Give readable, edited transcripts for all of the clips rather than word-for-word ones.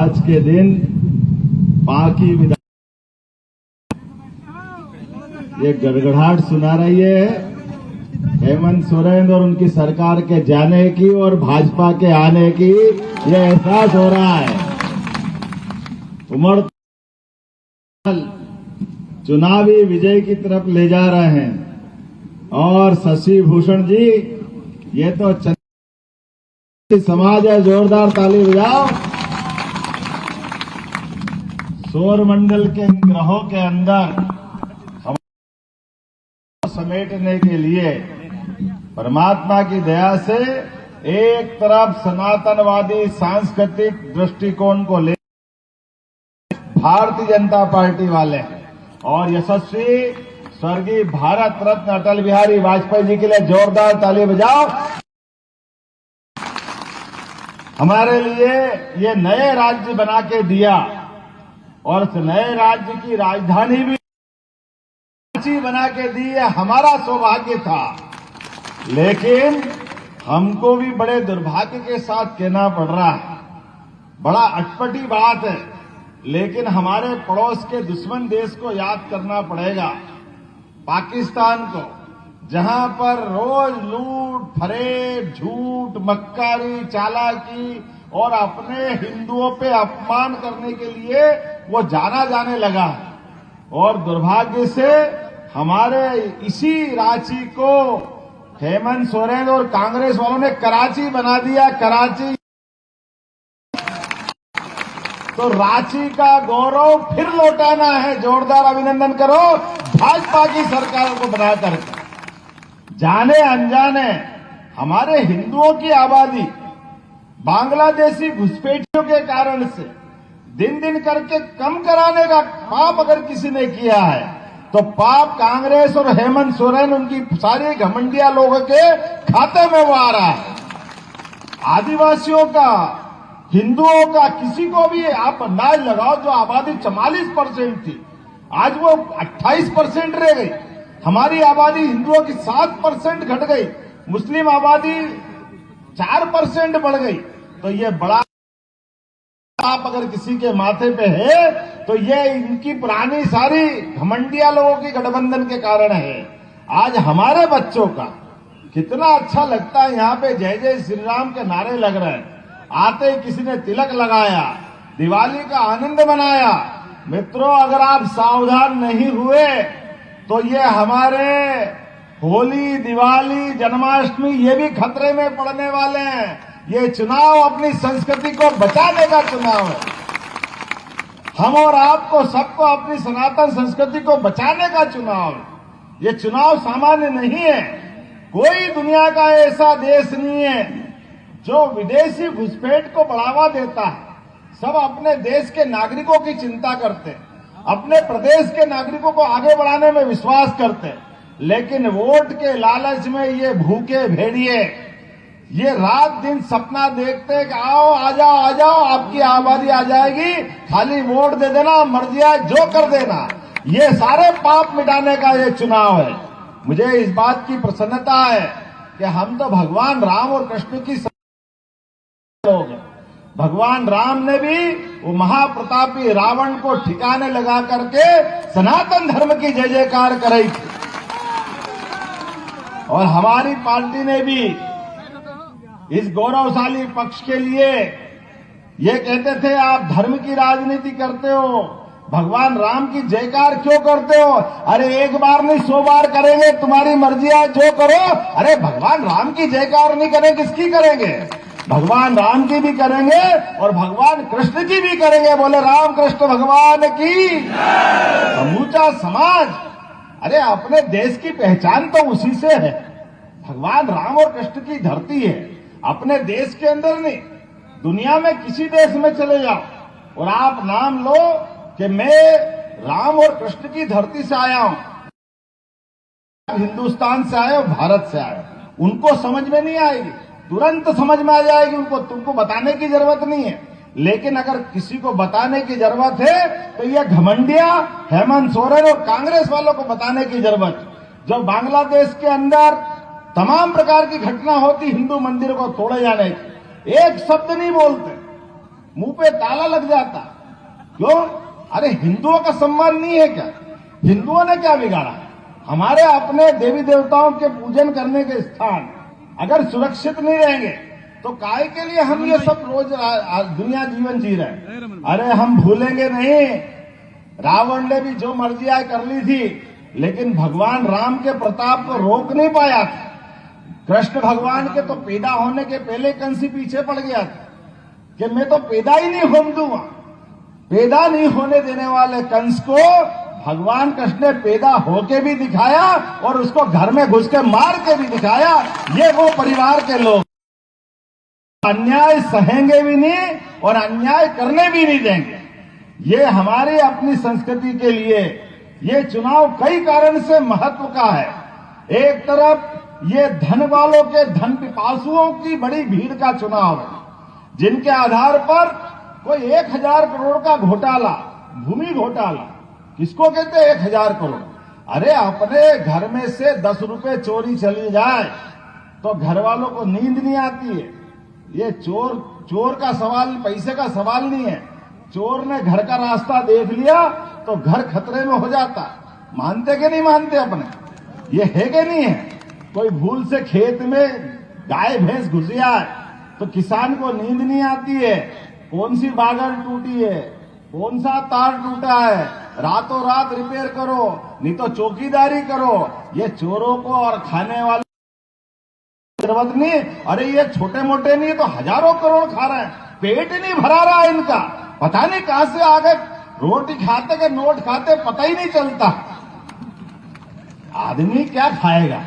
आज के दिन पाकी विधान ये गड़गड़ाहट सुना रही है हेमंत सोरेन और उनकी सरकार के जाने की और भाजपा के आने की ये एहसास हो रहा है। उमड़ चुनावी विजय की तरफ ले जा रहे हैं और शशि भूषण जी ये तो समाज है, जोरदार ताली बजाओ। सौर मंडल के ग्रहों के अंदर हम समेटने के लिए परमात्मा की दया से एक तरफ सनातनवादी सांस्कृतिक दृष्टिकोण को ले भारतीय जनता पार्टी वाले हैं और यशस्वी स्वर्गीय भारत रत्न अटल बिहारी वाजपेयी जी के लिए जोरदार ताली बजाओ। हमारे लिए ये नए राज्य बना के दिया और इस नए राज्य की राजधानी भी रांची बना के दी है, हमारा सौभाग्य था। लेकिन हमको भी बड़े दुर्भाग्य के साथ कहना पड़ रहा है, बड़ा अटपटी बात है, लेकिन हमारे पड़ोस के दुश्मन देश को याद करना पड़ेगा, पाकिस्तान को, जहां पर रोज लूट फरेब झूठ मक्कारी चालाकी और अपने हिंदुओं पे अपमान करने के लिए वो जाना जाने लगा। और दुर्भाग्य से हमारे इसी रांची को हेमंत सोरेन और कांग्रेस वालों ने कराची बना दिया। कराची तो रांची का गौरव फिर लौटाना है। जोरदार अभिनंदन करो भाजपा की सरकार को बनाकर। जाने अनजाने हमारे हिंदुओं की आबादी बांग्लादेशी घुसपैठियों के कारण से दिन दिन करके कम कराने का पाप अगर किसी ने किया है तो पाप कांग्रेस और हेमंत सोरेन उनकी सारी घमंडिया लोगों के खाते में वो आ रहा है। आदिवासियों का, हिंदुओं का, किसी को भी आप अंदाज लगाओ, जो आबादी 44% थी आज वो 28% रह गई। हमारी आबादी हिंदुओं की 7% घट गई, मुस्लिम आबादी 4% बढ़ गई। तो ये बड़ा आप अगर किसी के माथे पे है तो ये इनकी पुरानी सारी घमंडिया लोगों की गठबंधन के कारण है। आज हमारे बच्चों का कितना अच्छा लगता है, यहाँ पे जय जय श्री राम के नारे लग रहे हैं, आते ही किसी ने तिलक लगाया, दिवाली का आनंद मनाया। मित्रों, अगर आप सावधान नहीं हुए तो ये हमारे होली, दिवाली, जन्माष्टमी ये भी खतरे में पड़ने वाले हैं। ये चुनाव अपनी संस्कृति को बचाने का चुनाव है। हम और आपको सबको अपनी सनातन संस्कृति को बचाने का चुनाव है। ये चुनाव सामान्य नहीं है। कोई दुनिया का ऐसा देश नहीं है जो विदेशी घुसपैठ को बढ़ावा देता है। सब अपने देश के नागरिकों की चिंता करते हैं, अपने प्रदेश के नागरिकों को आगे बढ़ाने में विश्वास करते हैं। लेकिन वोट के लालच में ये भूखे भेड़िए ये रात दिन सपना देखते हैं कि आओ आ जाओ आपकी आबादी आ जाएगी, खाली वोट दे देना, मर्जी आए जो कर देना। ये सारे पाप मिटाने का ये चुनाव है। मुझे इस बात की प्रसन्नता है कि हम तो भगवान राम और कृष्ण की लोग हैं। भगवान राम ने भी वो महाप्रतापी रावण को ठिकाने लगा करके सनातन धर्म की जय जयकार कराई थी। और हमारी पार्टी ने भी इस गौरवशाली पक्ष के लिए ये कहते थे, आप धर्म की राजनीति करते हो, भगवान राम की जयकार क्यों करते हो? अरे एक बार नहीं 100 बार करेंगे, तुम्हारी मर्जी है जो करो। अरे भगवान राम की जयकार नहीं करें, किसकी करेंगे? भगवान राम की भी करेंगे और भगवान कृष्ण की भी करेंगे। बोले राम कृष्ण भगवान की। समूचा समाज, अरे अपने देश की पहचान तो उसी से है। भगवान राम और कृष्ण की धरती है, अपने देश के अंदर नहीं, दुनिया में किसी देश में चले जाओ और आप नाम लो कि मैं राम और कृष्ण की धरती से आया हूं, हिंदुस्तान से आए हो, भारत से आए हो, उनको समझ में नहीं आएगी, तुरंत समझ में आ जाएगी उनको, तुमको बताने की जरूरत नहीं है। लेकिन अगर किसी को बताने की जरूरत है तो ये घमंडिया हेमंत सोरेन और कांग्रेस वालों को बताने की जरूरत। जब बांग्लादेश के अंदर तमाम प्रकार की घटना होती हिंदू मंदिर को तोड़े जाने की, एक शब्द नहीं बोलते, मुंह पे ताला लग जाता। क्यों? अरे हिंदुओं का सम्मान नहीं है क्या? हिंदुओं ने क्या बिगाड़ा? हमारे अपने देवी देवताओं के पूजन करने के स्थान अगर सुरक्षित नहीं रहेंगे तो काहे के लिए हम ये सब रोज दुनिया जीवन जी रहे हैं? अरे हम भूलेंगे नहीं, रावण ने भी जो मर्जी आए कर ली थी, लेकिन भगवान राम के प्रताप को रोक नहीं पाया था। कृष्ण भगवान के तो पैदा होने के पहले कंसी पीछे पड़ गया था कि मैं तो पैदा ही नहीं होने दूंगा। पैदा नहीं होने देने वाले कंस को भगवान कृष्ण ने पैदा होके भी दिखाया और उसको घर में घुस के मार के भी दिखाया। ये वो परिवार के लोग अन्याय सहेंगे भी नहीं और अन्याय करने भी नहीं देंगे। ये हमारी अपनी संस्कृति के लिए ये चुनाव कई कारण से महत्व का है। एक तरफ ये धन वालों के धन पिपासुओं की बड़ी भीड़ का चुनाव है, जिनके आधार पर कोई 1000 करोड़ का घोटाला, भूमि घोटाला, किसको कहते हैं 1000 करोड़? अरे अपने घर में से 10 रुपए चोरी चली जाए तो घर वालों को नींद नहीं आती है। ये चोर का सवाल, पैसे का सवाल नहीं है। चोर ने घर का रास्ता देख लिया तो घर खतरे में हो जाता। मानते कि नहीं मानते अपने? ये है कि नहीं है? कोई भूल से खेत में गाय भैंस घुस जाए तो किसान को नींद नहीं आती है। कौन सी बागड़ टूटी है, कौन सा तार टूटा है, रातों रात रिपेयर करो, नहीं तो चौकीदारी करो। ये चोरों को और खाने वाले जरूरत नहीं। अरे ये छोटे मोटे नहीं तो हजारों करोड़ खा रहे हैं, पेट ही नहीं भरा रहा है इनका। पता नहीं कहां से आ गए, रोटी खाते के नोट खाते पता ही नहीं चलता। आदमी क्या खाएगा?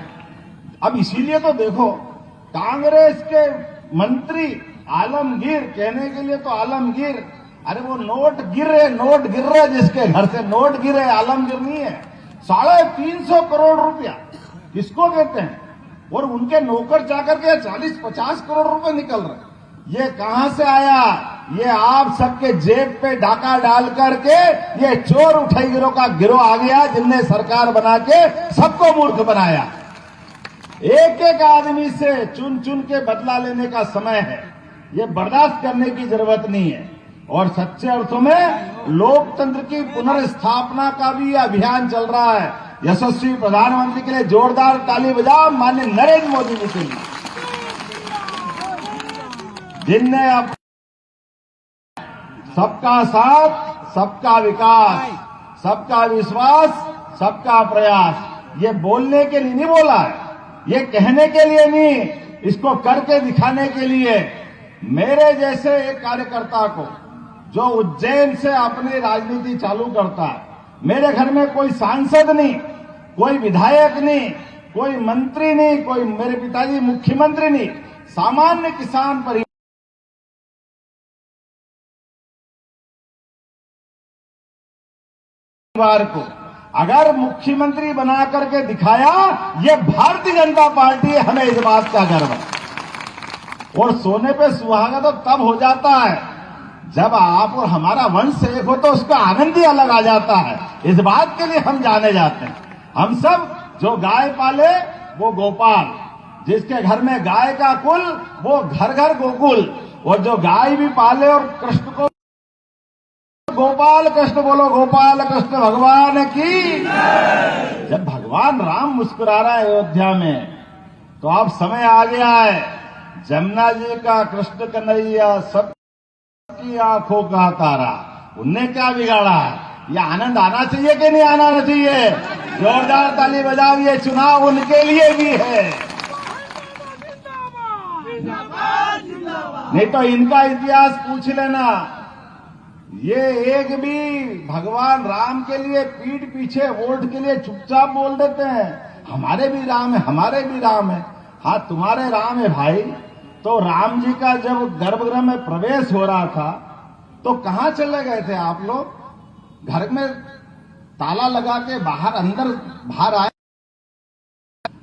अब इसीलिए तो देखो कांग्रेस के मंत्री आलमगीर, कहने के लिए तो आलमगीर, अरे वो नोट गिर रहे जिसके घर से नोट गिरे, आलमगीर नहीं है। 350 करोड़ रुपया किसको कहते हैं? और उनके नौकर चाकर के 40-50 करोड़ रुपए निकल रहे। ये कहां से आया? ये आप सबके जेब पे डाका डाल करके ये चोर उठाई गिरोह का गिरोह आ गया, जिनने सरकार बना के सबको मूर्ख बनाया। एक एक आदमी से चुन चुन के बदला लेने का समय है। ये बर्दाश्त करने की जरूरत नहीं है। और सच्चे अर्थों में लोकतंत्र की पुनर्स्थापना का भी अभियान चल रहा है। यशस्वी प्रधानमंत्री के लिए जोरदार ताली बजाओ माननीय नरेंद्र मोदी जी के लिए, जिनने अब सबका साथ, सबका विकास, सबका विश्वास, सबका प्रयास, ये बोलने के लिए नहीं बोला है, ये कहने के लिए नहीं, इसको करके दिखाने के लिए। मेरे जैसे एक कार्यकर्ता को जो उज्जैन से अपनी राजनीति चालू करता है, मेरे घर में कोई सांसद नहीं, कोई विधायक नहीं, कोई मंत्री नहीं, कोई मेरे पिताजी मुख्यमंत्री नहीं, सामान्य किसान परिवार को अगर मुख्यमंत्री बना करके दिखाया, ये भारतीय जनता पार्टी है, हमें इस बात का गर्व है। और सोने पे सुहागा तो तब हो जाता है जब आप और हमारा वंश एक हो, तो उसका आनंद ही अलग आ जाता है। इस बात के लिए हम जाने जाते हैं। हम सब जो गाय पाले वो गोपाल, जिसके घर में गाय का कुल वो घर घर गोकुल, और जो गाय भी पाले और कृष्ण को गोपाल कृष्ण बोलो, गोपाल कृष्ण भगवान की। जब भगवान राम मुस्कुरा रहा है अयोध्या में, तो अब समय आ गया है जमुना जी का कृष्ण कन्हैया सबकी आंखों का तारा, उनने क्या बिगाड़ा है? ये आनंद आना चाहिए कि नहीं आना चाहिए? जोरदार ताली बजाओ, ये चुनाव उनके लिए भी है। नहीं तो इनका इतिहास पूछ लेना, ये एक भी भगवान राम के लिए पीठ पीछे वोट के लिए चुपचाप बोल देते हैं, हमारे भी राम है, हमारे भी राम है। हाँ, तुम्हारे राम है भाई। तो राम जी का जब गर्भगृह में प्रवेश हो रहा था तो कहां चले गए थे आप लोग? घर में ताला लगा के बाहर आए?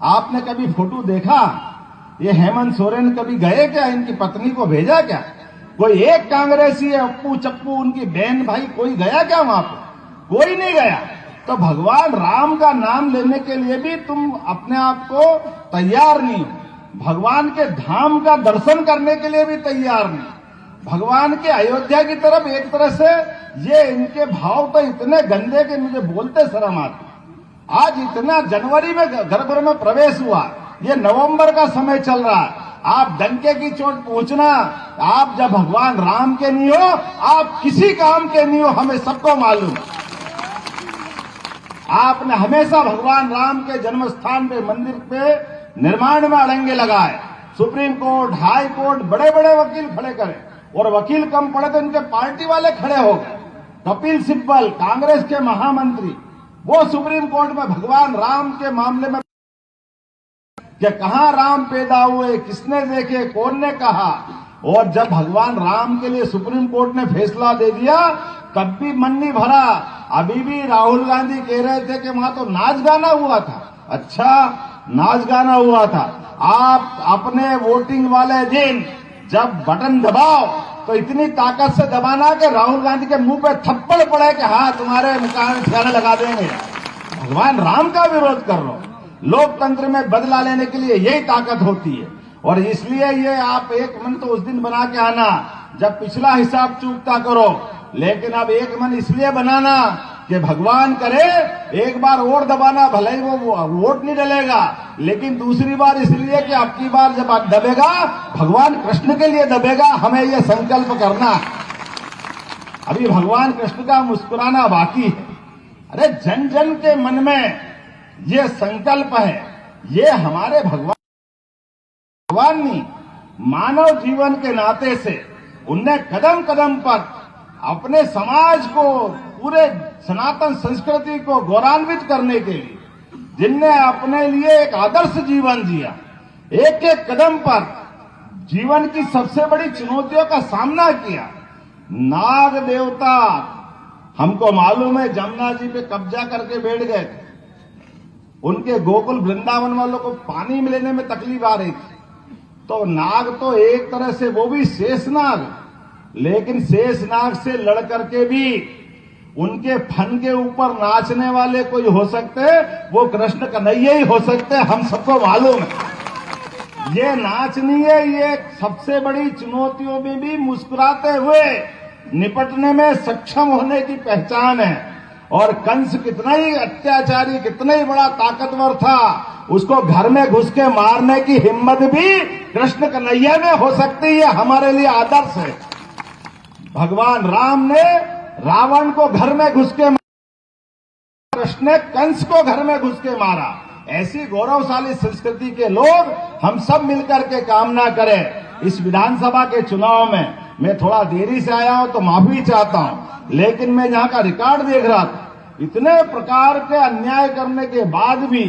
आपने कभी फोटो देखा? ये हेमंत सोरेन कभी गए क्या? इनकी पत्नी को भेजा क्या? कोई एक कांग्रेसी है, अप्पू चप्पू उनकी बहन भाई, कोई गया क्या वहां पर? कोई नहीं गया। तो भगवान राम का नाम लेने के लिए भी तुम अपने आप को तैयार नहीं हो, भगवान के धाम का दर्शन करने के लिए भी तैयार नहीं। भगवान के अयोध्या की तरफ एक तरह से ये इनके भाव तो इतने गंदे कि मुझे बोलते शर्म आती। आज इतना जनवरी में घर घर में प्रवेश हुआ, ये नवंबर का समय चल रहा है, आप डंके की चोट पहुंचना, आप जब भगवान राम के नहीं हो, आप किसी काम के नहीं हो, हमें सबको मालूम। आपने हमेशा भगवान राम के जन्म स्थान पे, मंदिर पे निर्माण में अड़ंगे लगाए, सुप्रीम कोर्ट, हाई कोर्ट, बड़े बड़े वकील खड़े करे, और वकील कम पड़े तो इनके पार्टी वाले खड़े हो गए। कपिल सिब्बल, कांग्रेस के महामंत्री, वो सुप्रीम कोर्ट में भगवान राम के मामले में कि कहां राम पैदा हुए, किसने देखे, कौन ने कहा, और जब भगवान राम के लिए सुप्रीम कोर्ट ने फैसला दे दिया तब भी मन नहीं भरा। अभी भी राहुल गांधी कह रहे थे कि वहां तो नाच गाना हुआ था। अच्छा, नाच गाना हुआ था। आप अपने वोटिंग वाले दिन जब बटन दबाओ तो इतनी ताकत से दबाना कि राहुल गांधी के मुंह पे थप्पड़ पड़े कि हाँ तुम्हारे मुकाम में ठिकाना लगा देंगे। भगवान राम का विरोध कर लो। लोकतंत्र में बदला लेने के लिए यही ताकत होती है, और इसलिए ये आप एक मन तो उस दिन बना के आना जब पिछला हिसाब चूकता करो, लेकिन अब एक मन इसलिए बनाना कि भगवान करे एक बार और दबाना, भले ही वो वोट नहीं डलेगा, लेकिन दूसरी बार इसलिए कि अब की बार जब आप दबेगा भगवान कृष्ण के लिए दबेगा। हमें ये संकल्प करना, अभी भगवान कृष्ण का मुस्कुराना बाकी है। अरे जन जन के मन में ये संकल्प है, ये हमारे भगवान नहीं, मानव जीवन के नाते से उनने कदम कदम पर अपने समाज को, पूरे सनातन संस्कृति को गौरवान्वित करने के लिए, जिनने अपने लिए एक आदर्श जीवन जिया, एक एक कदम पर जीवन की सबसे बड़ी चुनौतियों का सामना किया। नाग देवता, हमको मालूम है, जमुना जी पे कब्जा करके बैठ गए थे। उनके गोकुल वृंदावन वालों को पानी लेने में तकलीफ आ रही थी, तो नाग तो एक तरह से वो भी शेषनाग, लेकिन शेषनाग से लड़ करके भी उनके फन के ऊपर नाचने वाले कोई हो सकते, वो कृष्ण कन्हैया ही हो सकते, हम सबको मालूम है। ये नाच नहीं है, ये सबसे बड़ी चुनौतियों में भी मुस्कुराते हुए निपटने में सक्षम होने की पहचान है। और कंस कितना ही अत्याचारी, कितना ही बड़ा ताकतवर था, उसको घर में घुस के मारने की हिम्मत भी कृष्ण कन्हैया में हो सकती है। हमारे लिए आदर्श है। भगवान राम ने रावण को घर में घुस के मारा, कृष्ण ने कंस को घर में घुस के मारा। ऐसी गौरवशाली संस्कृति के लोग हम सब मिलकर के कामना करें। इस विधानसभा के चुनाव में मैं थोड़ा देरी से आया हूं तो माफी चाहता हूं, लेकिन मैं यहां का रिकॉर्ड देख रहा था, इतने प्रकार के अन्याय करने के बाद भी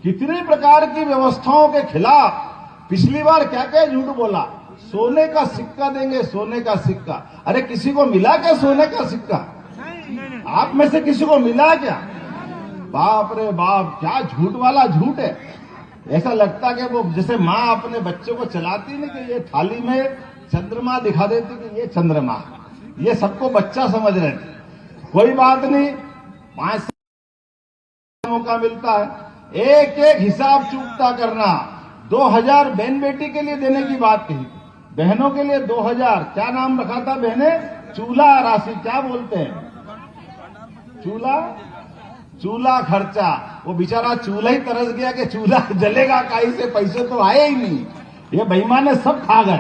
कितनी प्रकार की व्यवस्थाओं के खिलाफ पिछली बार क्या क्या झूठ बोला, सोने का सिक्का देंगे, सोने का सिक्का। अरे किसी को मिला क्या सोने का सिक्का? आप में से किसी को मिला क्या? बाप रे बाप, क्या झूठ वाला झूठ है। ऐसा लगता कि वो जैसे माँ अपने बच्चे को चलाती नहीं कि ये थाली में चंद्रमा दिखा देती कि ये चंद्रमा, ये सबको बच्चा समझ रहे थे। कोई बात नहीं, 5 मौका मिलता है, एक एक हिसाब चूकता करना। 2000 बहन बेटी के लिए देने की बात कही, बहनों के लिए 2000, क्या नाम रखा था बहने? चूल्हा राशि, क्या बोलते हैं, चूल्हा खर्चा। वो बेचारा चूल्हा ही तरस गया कि चूल्हा जलेगा काई से, पैसे तो आए ही नहीं। ये बेईमान सब खा गए,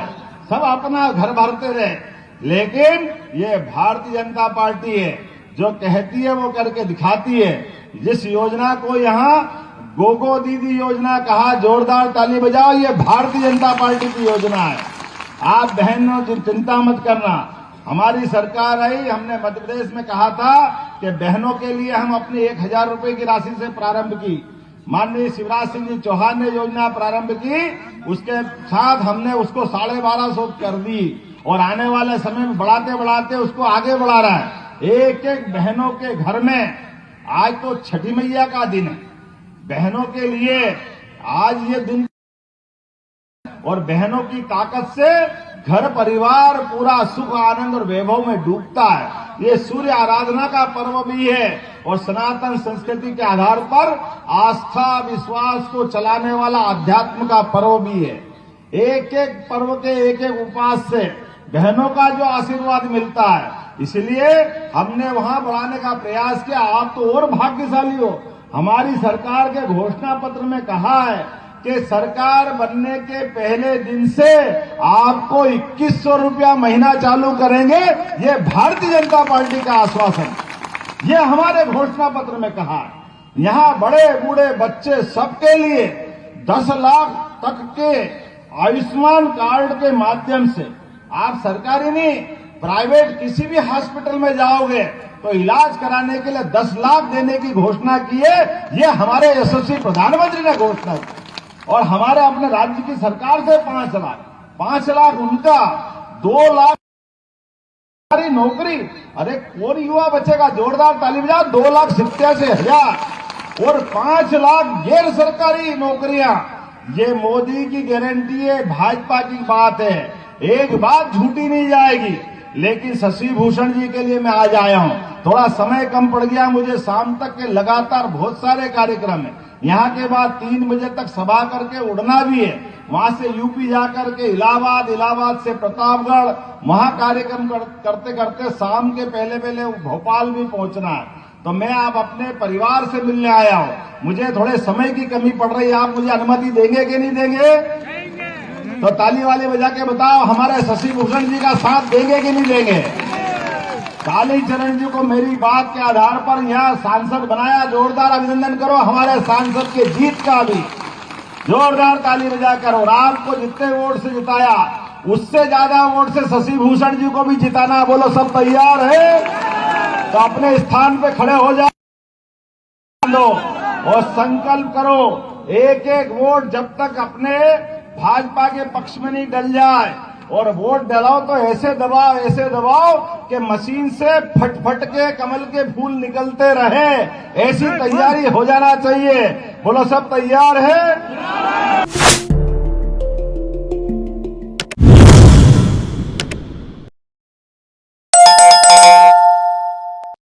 सब अपना घर भरते रहे। लेकिन ये भारतीय जनता पार्टी है जो कहती है वो करके दिखाती है। जिस योजना को यहाँ गोगो दीदी योजना कहा, जोरदार ताली बजाओ, ये भारतीय जनता पार्टी की योजना है। आप बहनों चिंता मत करना, हमारी सरकार आई, हमने मध्य प्रदेश में कहा था कि बहनों के लिए हम अपनी 1000 रुपए की राशि से प्रारंभ की। माननीय शिवराज सिंह जी चौहान ने योजना प्रारंभ की, उसके साथ हमने उसको 1250 कर दी, और आने वाले समय में बढ़ाते बढ़ाते उसको आगे बढ़ा रहा है। एक एक बहनों के घर में, आज तो छठी मैया का दिन है, बहनों के लिए आज ये दिन, और बहनों की ताकत से घर परिवार पूरा सुख आनंद और वैभव में डूबता है। ये सूर्य आराधना का पर्व भी है और सनातन संस्कृति के आधार पर आस्था विश्वास को चलाने वाला आध्यात्म का पर्व भी है। एक एक पर्व के एक एक उपास से बहनों का जो आशीर्वाद मिलता है, इसलिए हमने वहां बढ़ाने का प्रयास किया। आप तो और भाग्यशाली हो। हमारी सरकार के घोषणा पत्र में कहा है कि सरकार बनने के पहले दिन से आपको 2100 रुपया महीना चालू करेंगे। ये भारतीय जनता पार्टी का आश्वासन, ये हमारे घोषणा पत्र में कहा है। यहां बड़े बूढ़े बच्चे सबके लिए 10 लाख तक के आयुष्मान कार्ड के माध्यम से आप सरकारी नहीं, प्राइवेट किसी भी हॉस्पिटल में जाओगे तो इलाज कराने के लिए 10 लाख देने की घोषणा की है। ये हमारे यशस्वी प्रधानमंत्री ने घोषणा की। और हमारे अपने राज्य की सरकार से 5 लाख उनका, 2 लाख नौकरी। अरे कौन युवा बचेगा? जोरदार ताली बजाओ। 2,87,000 और 5 लाख गैर सरकारी नौकरियां। ये मोदी की गारंटी है, भाजपा की बात है, एक बात झूठी नहीं जाएगी। लेकिन शशि भूषण जी के लिए मैं आज आया हूं। थोड़ा समय कम पड़ गया मुझे, शाम तक के लगातार बहुत सारे कार्यक्रम है। यहां के बाद 3 बजे तक सभा करके उड़ना भी है। वहां से यूपी जाकर के इलाहाबाद, इलाहाबाद से प्रतापगढ़, वहां कार्यक्रम करते करते शाम के पहले भोपाल भी पहुंचना है। तो मैं आप अपने परिवार से मिलने आया हूं। मुझे थोड़े समय की कमी पड़ रही है। आप मुझे अनुमति देंगे कि नहीं देंगे? तो ताली वाले बजा के बताओ, हमारे शशि भूषण जी का साथ देंगे कि नहीं देंगे? कालीचरण जी को मेरी बात के आधार पर यहां सांसद बनाया। जोरदार अभिनंदन करो हमारे सांसद के जीत का भी, जोरदार ताली बजा करो। और आपको जितने वोट से जिताया, उससे ज्यादा वोट से शशि भूषण जी को भी जिताना। बोलो सब तैयार है? तो अपने स्थान पे खड़े हो जाओ और संकल्प करो, एक एक वोट जब तक अपने भाजपा के पक्ष में नहीं डल जाए। और वोट डलाओ तो ऐसे दबाओ कि मशीन से फट के कमल के फूल निकलते रहे। ऐसी तैयारी हो जाना चाहिए। बोलो सब तैयार है?